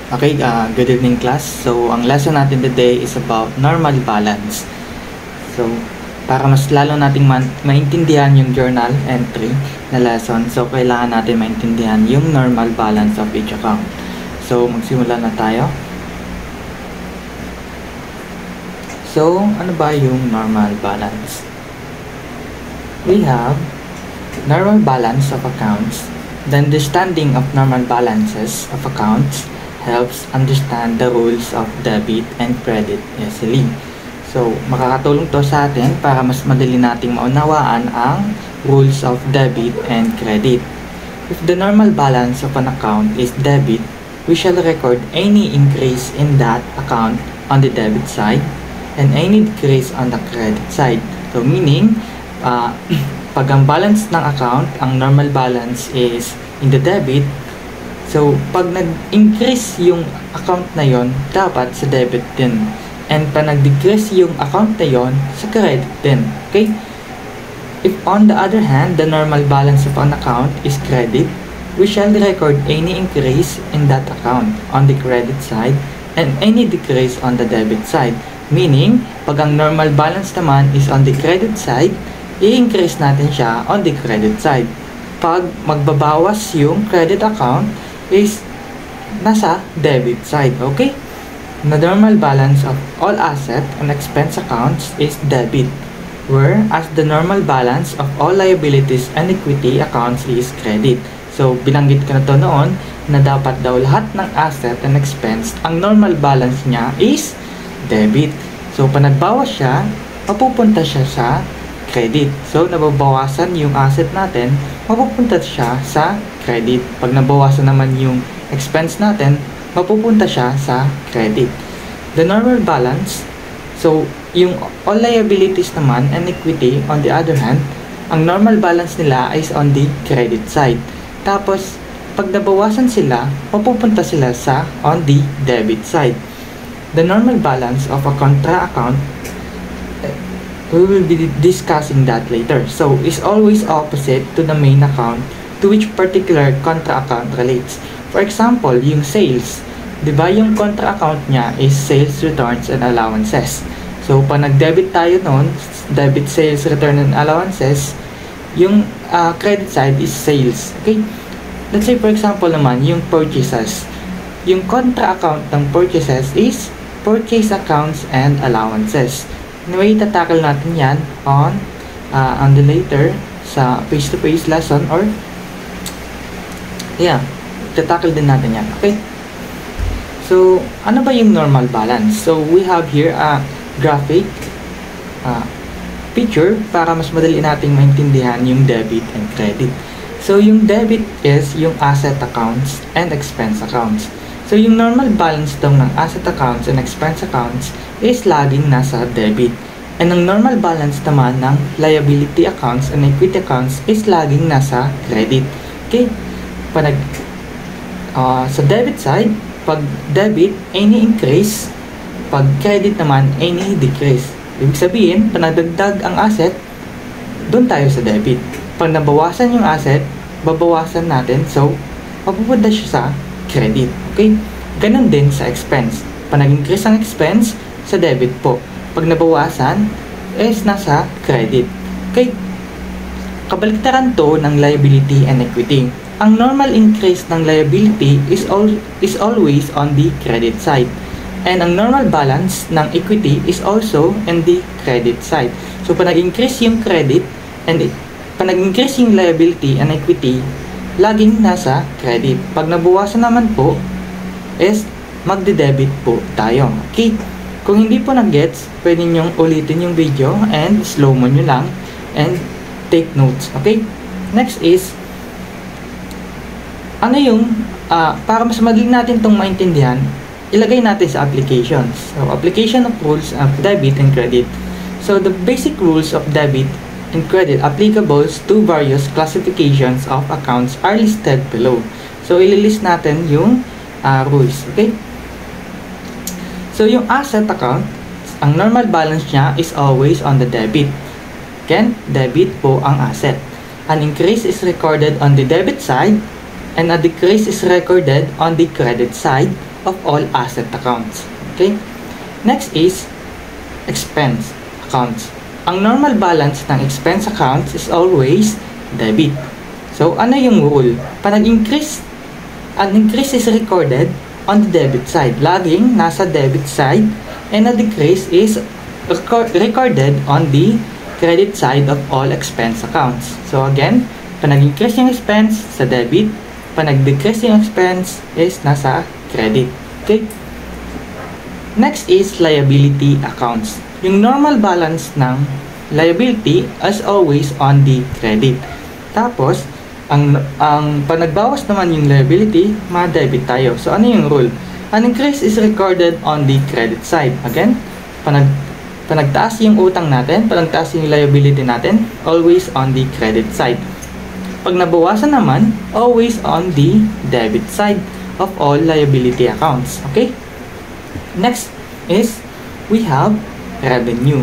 Okay, good evening class. So, ang lesson natin today is about normal balance. So, para mas lalo nating maintindihan yung journal entry na lesson, so kailangan natin maintindihan yung normal balance of each account. So, magsimula na tayo. So, ano ba yung normal balance? We have normal balance of accounts. The understanding of normal balances of accounts helps understand the rules of debit and credit easily. So, makakatulong to sa atin para mas madali nating maunawaan ang rules of debit and credit. If the normal balance of an account is debit, we shall record any increase in that account on the debit side and any decrease on the credit side. So, meaning, pag ang balance ng account, ang normal balance is in the debit, so, pag nag-increase yung account na yon, dapat sa debit din. And pag nag-decrease yung account na yon, sa credit din. Okay? If on the other hand, the normal balance of an account is credit, we shall record any increase in that account on the credit side and any decrease on the debit side. Meaning, pag ang normal balance naman is on the credit side, i-increase natin siya on the credit side. Pag magbabawas yung credit account, is nasa debit side. Okay? The normal balance of all asset and expense accounts is debit, whereas the normal balance of all liabilities and equity accounts is credit. So, binanggit ko na to noon na dapat daw lahat ng asset and expense, ang normal balance niya is debit. So, pag nagbawas siya, mapupunta siya sa credit. So, nababawasan yung asset natin, mapupunta siya sa credit. Pag nabawasan naman yung expense natin, mapupunta siya sa credit. The normal balance, so, yung all liabilities naman and equity, on the other hand, ang normal balance nila is on the credit side. Tapos, pag nabawasan sila, mapupunta sila sa on the debit side. The normal balance of a contra account, we will be discussing that later. So, is always opposite to the main account to which particular contra account relates. For example, yung sales. Diba yung contra account niya is sales, returns, and allowances. So, pag nag-debit tayo noon, debit, sales, return, and allowances, yung credit side is sales. Okay? Let's say, for example naman, yung purchases. Yung contra account ng purchases is purchase accounts and allowances. Anyway, tatakal natin yan on the later sa face-to-face lesson or tatakal din natin yan. Okay? So, ano ba yung normal balance? So, we have here a graphic picture para mas madali nating maintindihan yung debit and credit. So, yung debit is yung asset accounts and expense accounts. So, yung normal balance daw ng asset accounts and expense accounts is laging nasa debit. And ang normal balance naman ng liability accounts and equity accounts is laging nasa credit. Okay? Sa debit side, pag debit, any increase. Pag credit naman, any decrease. Ibig sabihin, pag nadagdag ang asset, doon tayo sa debit. Pag nabawasan yung asset, babawasan natin. So, mapupunta siya sa credit. Okay? Ganon din sa expense. Pag nag-increase ang expense, sa debit po. Pag nabawasan, is nasa credit. Okay? Kabaliktaran to ng liability and equity. Ang normal increase ng liability is always on the credit side. And ang normal balance ng equity is also in the credit side. So, pag nag-increase yung credit and pag nag-increase yung liability and equity, laging nasa credit. Pag nabawasan naman po, is magde-debit po tayo. Okay? Kung hindi po nag-gets, pwede nyong ulitin yung video and slow mo nyo lang and take notes. Okay? Next is, ano yung, para mas madali natin itong maintindihan, ilagay natin sa applications. So, application of rules of debit and credit. So, the basic rules of debit and credit applicable to various classifications of accounts are listed below. So, ililist natin yung rules. Okay? So, yung asset account, ang normal balance niya is always on the debit. Again, debit po ang asset. An increase is recorded on the debit side and a decrease is recorded on the credit side of all asset accounts. Okay? Next is expense accounts. Ang normal balance ng expense accounts is always debit. So, ano yung rule? Pag nag-increase, an increase is recorded on the debit side. Laging nasa debit side, and a decrease is recorded on the credit side of all expense accounts. So, again, pag nag-increase yung expense sa debit, pag nag-decrease yung expense is nasa credit. Okay? Next is liability accounts. Yung normal balance ng liability is always on the credit. Tapos, pag nagbawas naman yung liability, ma-debit tayo. So, ano yung rule? An increase is recorded on the credit side. Again, pag nagtaas yung utang natin, pag nagtaas yung liability natin, always on the credit side. Pag nabawasan naman, always on the debit side of all liability accounts. Okay? Next is, we have revenue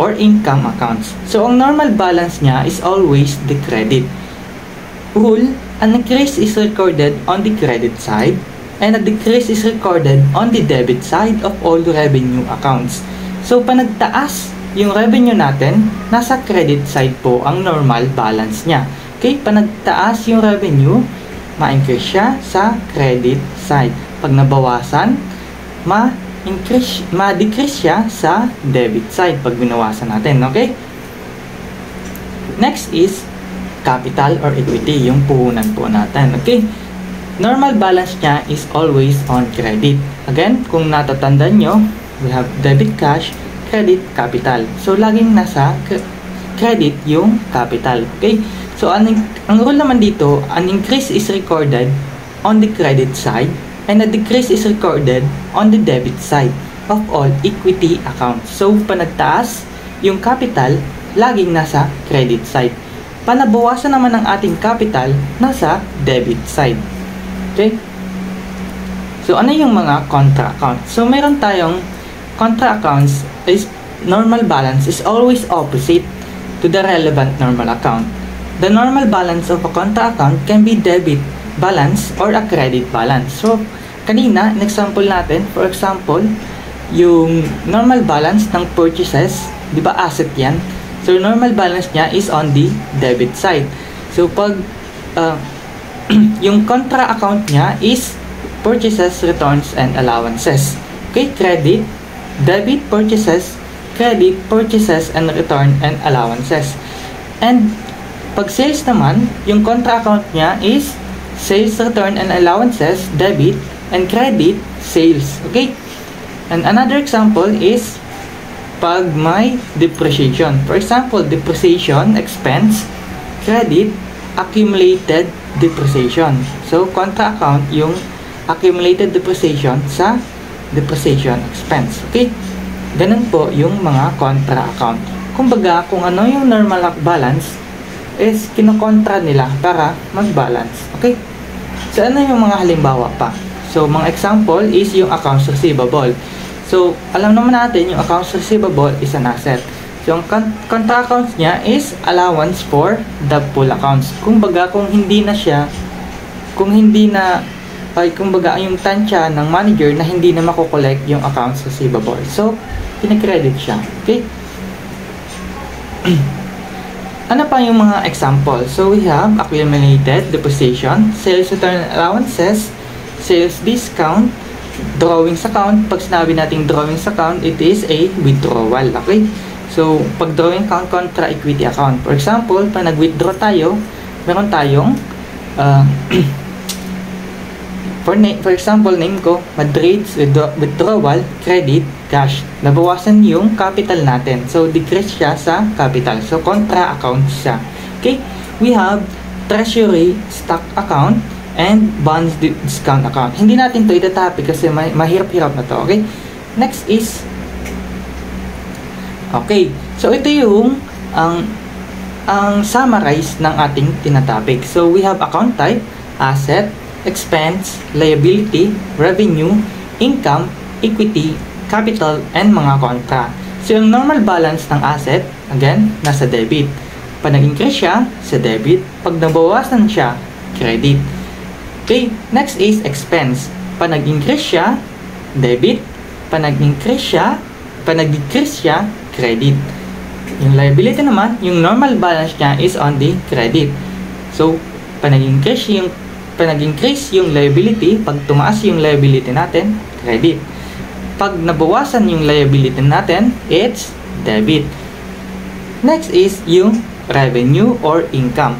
or income accounts. So, ang normal balance niya is always the credit. Rule, an increase is recorded on the credit side and a decrease is recorded on the debit side of all revenue accounts. So, pag nagtaas yung revenue natin, nasa credit side po ang normal balance niya. Okay? Pag nagtaas yung revenue, ma-increase siya sa credit side. Pag nabawasan, ma-decrease siya sa debit side pag binawasan natin. Okay? Next is capital or equity, yung puhunan po natin. Okay? Normal balance niya is always on credit. Again, kung natatandaan nyo, we have debit cash, credit capital. So, laging nasa credit yung capital. Okay? So, ang rule naman dito, an increase is recorded on the credit side and a decrease is recorded on the debit side of all equity accounts. So, panagtaas yung capital, laging nasa credit side. Panabawasan naman ng ating capital, nasa debit side. Okay? So, ano yung mga contra accounts? So, meron tayong contra accounts is normal balance is always opposite to the relevant normal account. The normal balance of a contra account can be debit balance or a credit balance. So, kanina, in example natin, for example, yung normal balance ng purchases, di ba asset yan? So, normal balance niya is on the debit side. So, pag yung contra account niya is purchases, returns, and allowances. Okay, credit, debit, purchases, credit, purchases, and return, and allowances. And pag sales naman, yung contra account niya is sales, return, and allowances, debit, and credit, sales. Okay? And another example is pag may depreciation. For example, depreciation, expense, credit, accumulated depreciation. So, contra account yung accumulated depreciation sa depreciation expense. Okay? Ganun po yung mga contra account. Kumbaga, kung ano yung normal balance, is kinokontra nila para mag-balance. Okay? So, ano yung mga halimbawa pa? So, mga example is yung accounts receivable. So, alam naman natin yung accounts receivable is an asset. So, yung contra accounts niya is allowance for the pool accounts. Kumbaga, kung hindi na kumbaga, yung tansya ng manager na hindi na makokollect yung accounts receivable. So, pinakredit siya. Okay? Ano pa yung mga example? So, we have accumulated depreciation, sales return allowances, sales discount, drawings account. Pag sinabi natin drawings account, it is a withdrawal. Okay? So, pag drawing account kontra equity account. For example, pag nag-withdraw tayo, meron tayong for example, name ko, Madrid's withdrawal, credit, cash. Nabawasan yung capital natin. So, decrease siya sa capital. So, contra account siya. Okay? We have treasury stock account and bonds discount account. Hindi natin to itatopic kasi mahirap-hirap na to. Okay? Next is okay. So, ito yung ang summarize ng ating tinatopic. So, we have account type, asset, expense, liability, revenue, income, equity, capital, and mga kontra. So, yung normal balance ng asset, again, nasa debit. Pag nag-increase siya, sa debit. Pag nabawasan siya, credit. Okay, next is expense. Pa nag-increase siya, debit. Pa nag-decrease siya, credit. Yung liability naman, yung normal balance niya is on the credit. So, pa nag-increase yung liability, pag tumaas yung liability natin, credit. Pag nabawasan yung liability natin, it's debit. Next is yung revenue or income.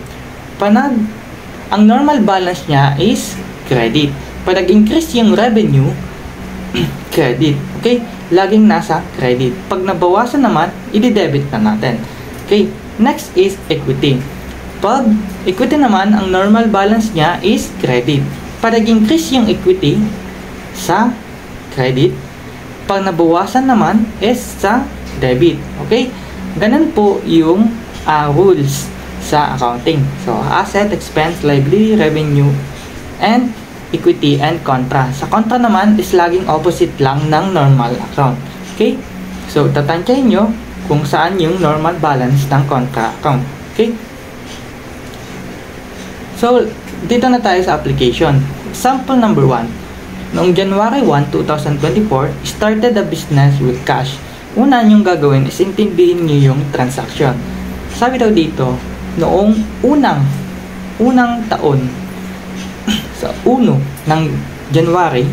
Ang normal balance niya is credit. Pag nag-increase yung revenue, credit. Okay? Laging nasa credit. Pag nabawasan naman, i-debit na natin. Okay? Next is equity. Pag equity naman, ang normal balance niya is credit. Pag nag-increase yung equity sa credit, pag nabawasan naman is sa debit. Okay? Ganun po yung rules sa accounting. So, asset, expense, liability, revenue, and equity, and contra. Sa contra naman is laging opposite lang ng normal account. Okay? So, tatantyahin nyo kung saan yung normal balance ng contra account. Okay? So, dito na tayo sa application. Example number 1. Noong January 1, 2024, started a business with cash. Una nyong gagawin is intindihin nyo yung transaction. Sabi daw dito, noong unang taon, sa 1 ng January,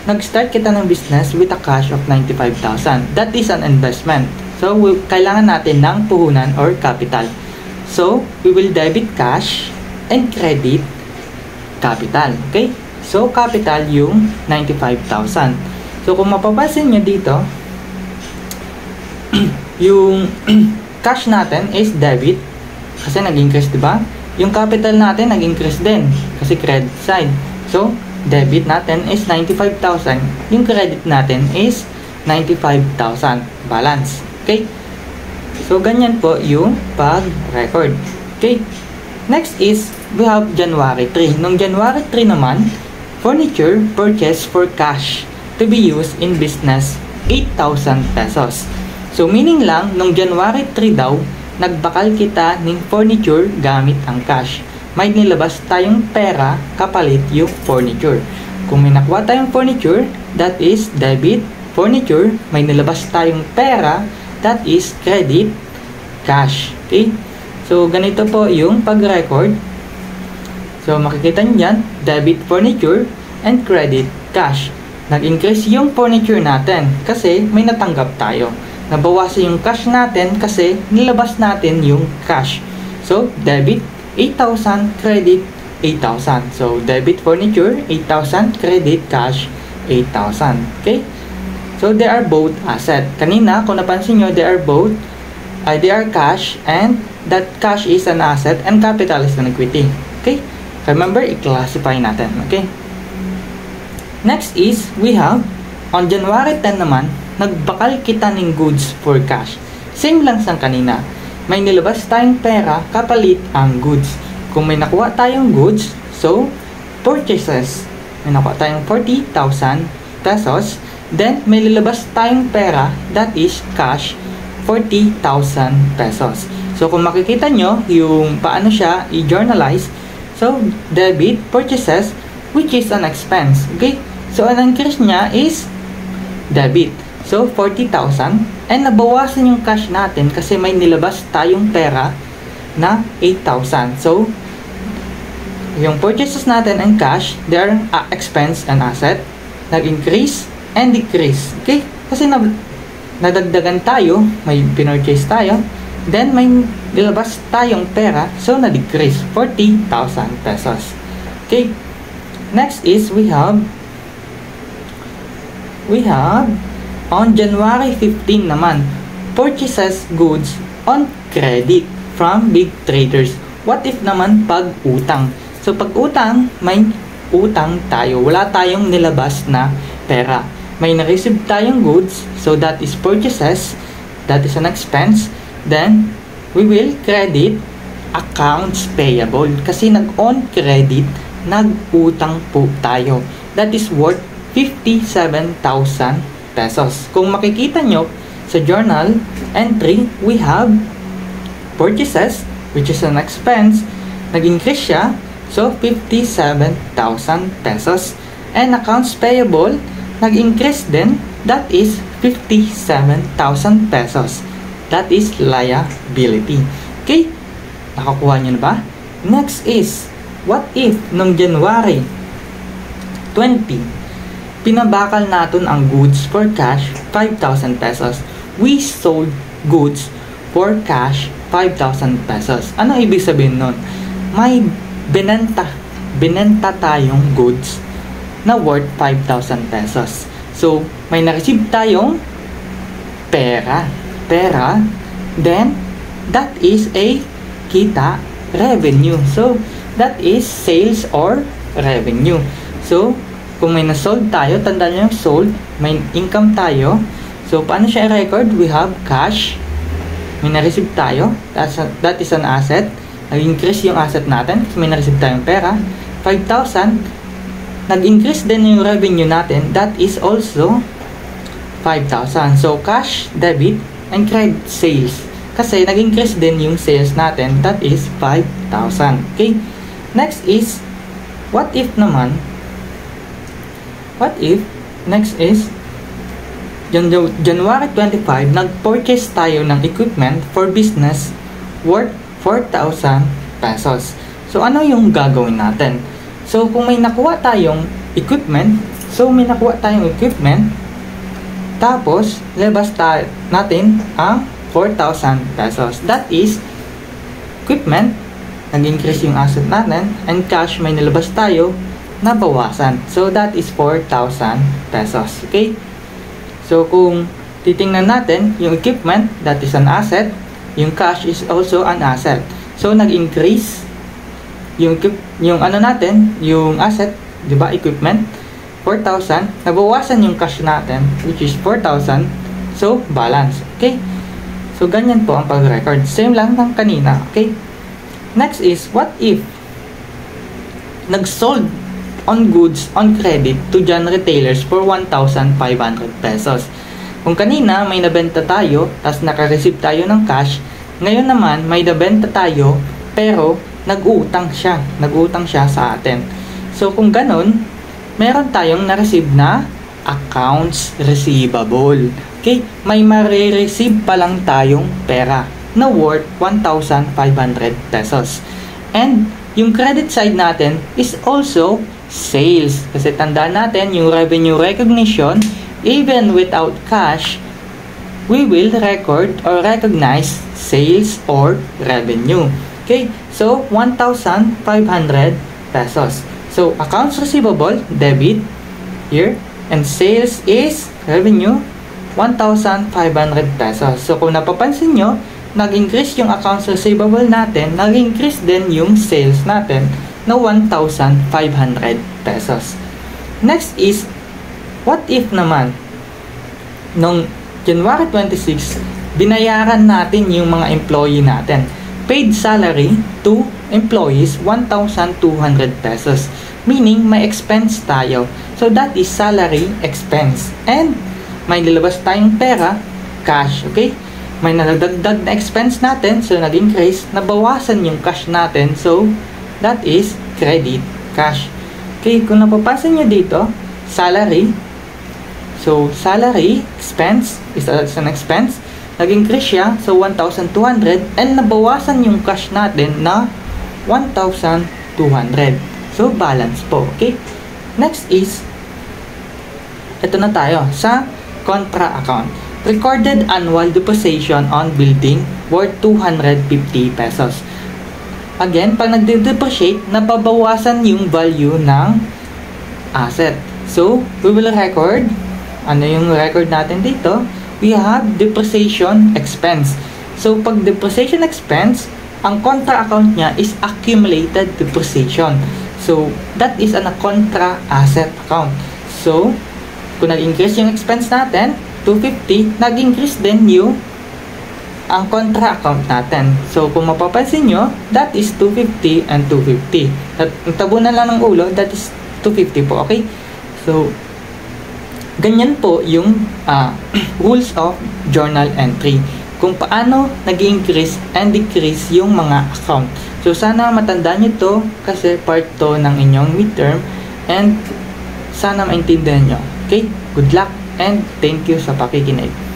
nag-start kita ng business with a cash of 95,000. That is an investment. So, kailangan natin ng puhunan or capital. So, we will debit cash and credit capital. Okay? So, capital yung 95,000. So, kung mapapansin nyo dito, yung cash natin is debit kasi nag-increase, diba? Yung capital natin nag-increase din kasi credit side. So, debit natin is 95,000. Yung credit natin is 95,000 balance. Okay? So, ganyan po yung pag-record. Okay? Next is, we have January 3. Noong January 3 naman, furniture purchased for cash to be used in business, 8,000 pesos. So, meaning lang, noong January 3 daw, nagbakal kita ng furniture gamit ang cash. May nilabas tayong pera kapalit yung furniture. Kung may nakuha tayong furniture, that is debit. Furniture, may nilabas tayong pera, that is credit, cash. Okay? So, ganito po yung pag-record. So, makikita nyo yan, debit furniture and credit cash. Nag-increase yung furniture natin kasi may natanggap tayo. Nabawasan yung cash natin kasi nilabas natin yung cash. So, debit 8,000, credit 8,000. So, debit furniture 8,000, credit cash 8,000. Okay? So, they are both asset. Kanina, kung napansin nyo, they are cash, and that cash is an asset and capital is an equity. Okay? Remember, i-classify natin. Okay? Next is, we have, on January 10 naman, nagbakal kita ng goods for cash. Same lang sa kanina. May nilabas tayong pera, kapalit ang goods. Kung may nakuha tayong goods, so, purchases. May nakuha tayong 40,000 pesos. Then, may nilabas tayong pera, that is cash, 40,000 pesos. So, kung makikita nyo, yung paano siya i-journalize, so, debit, purchases, which is an expense. Okay? So, ang increase niya is debit. So, 40,000. And nabawasan yung cash natin kasi may nilabas tayong pera na 8,000. So, yung purchases natin and cash, they are expense and asset. Nag-increase and decrease. Okay? Kasi nadagdagan tayo, may pinurchase tayo, then may nilabas tayong pera, so na-decrease 40,000 pesos. Okay? Next is we have on January 15 naman, purchases goods on credit from big traders. What if naman pag utang? So pag utang, may utang tayo. Wala tayong nilabas na pera. May na-receive tayong goods, so that is purchases, that is an expense. Then, we will credit accounts payable. Kasi nag-on credit, nag-utang po tayo. That is worth 57,000 pesos. Kung makikita nyo sa journal entry, we have purchases, which is an expense. Nag-increase siya, so 57,000 pesos. And accounts payable, nag-increase din. That is 57,000 pesos. That is liability. Okay? Nakakuha nyo na ba? Next is, what if nung January 20, pinabakal natin ang goods for cash 5,000 pesos. We sold goods for cash 5,000 pesos. Ano ibig sabihin nun? May binenta tayong goods na worth 5,000 pesos. So, may na-receive tayong pera, then that is a kita, revenue. So, that is sales or revenue. So, kung may na-sold tayo, tandaan nyo yung sold, may income tayo. So, paano siya i-record? We have cash, may na-receive tayo, that is an asset. Nag-increase yung asset natin kasi may na-receive tayong pera, 5,000. Nag-increase din yung revenue natin, that is also 5,000. So, cash, debit, and credit sales. Kasi nag-increase din yung sales natin, that is 5,000. Okay? Next is, what if naman? What if, next is, January 25, nag-purchase tayo ng equipment for business worth 4,000 pesos. So, ano yung gagawin natin? So, kung may nakuha tayong equipment, tapos, labas natin ang 4,000 pesos. That is, equipment, nag-increase yung asset natin, and cash, may nilabas tayo, nabawasan. So, that is 4,000 pesos. Okay? So, kung titingnan natin, yung equipment, that is an asset, yung cash is also an asset. So, nag-increase yung ano natin, yung asset, di ba, equipment, 4,000, nabawasan yung cash natin, which is 4,000, so, balance. Okay? So, ganyan po ang pag-record. Same lang ng kanina. Okay? Next is, what if nag-sold on goods on credit to John retailers for 1,500 pesos. Kung kanina may nabenta tayo, tapos naka-receive tayo ng cash, ngayon naman may nabenta tayo, pero nag-utang siya sa atin. So kung ganun, meron tayong na-receive na accounts receivable. Okay? May ma-receive pa lang tayong pera na worth 1,500 pesos. And yung credit side natin is also sales. Kasi tandaan natin, yung revenue recognition, even without cash, we will record or recognize sales or revenue. Okay? So, 1,500 pesos. So, accounts receivable, debit, here, and sales is revenue, 1,500 pesos. So, kung napapansin nyo, nag-increase yung accounts receivable natin, nag-increase din yung sales natin na 1,500 pesos. Next is, what if naman, nung January 26, binayaran natin yung mga employee natin. Paid salary to employees, 1,200 pesos. Meaning, may expense tayo. So, that is salary expense. And, may nilabas tayong pera, cash. Okay? May nadagdag na expense natin, so nag-increase, nabawasan yung cash natin, so that is credit cash. Okay, kung napapansin nyo dito, salary, so salary expense is an expense, nag-increase siya, so 1,200, and nabawasan yung cash natin na 1,200. So balance po. Okay, next is, ito na tayo sa contra account. Recorded annual depreciation on building worth 250 pesos. Again, pag nagde-depreciate, nababawasan yung value ng asset. So, we will record, ano yung record natin dito? We have depreciation expense. So, pag depreciation expense, ang contra account niya is accumulated depreciation. So, that is a contra asset account. So, kung nag-increase yung expense natin, 250, nag-increase din yung ang contra account natin. So, kung mapapansin nyo, that is 250 and 250. At ang tabunan lang ng ulo, that is 250 po, okay? So, ganyan po yung rules of journal entry. Kung paano nag-increase and decrease yung mga account. So, sana matandaan nyo to kasi part to ng inyong midterm. And Sana maintindihan nyo. Okay? Good luck and thank you sa pakikinig.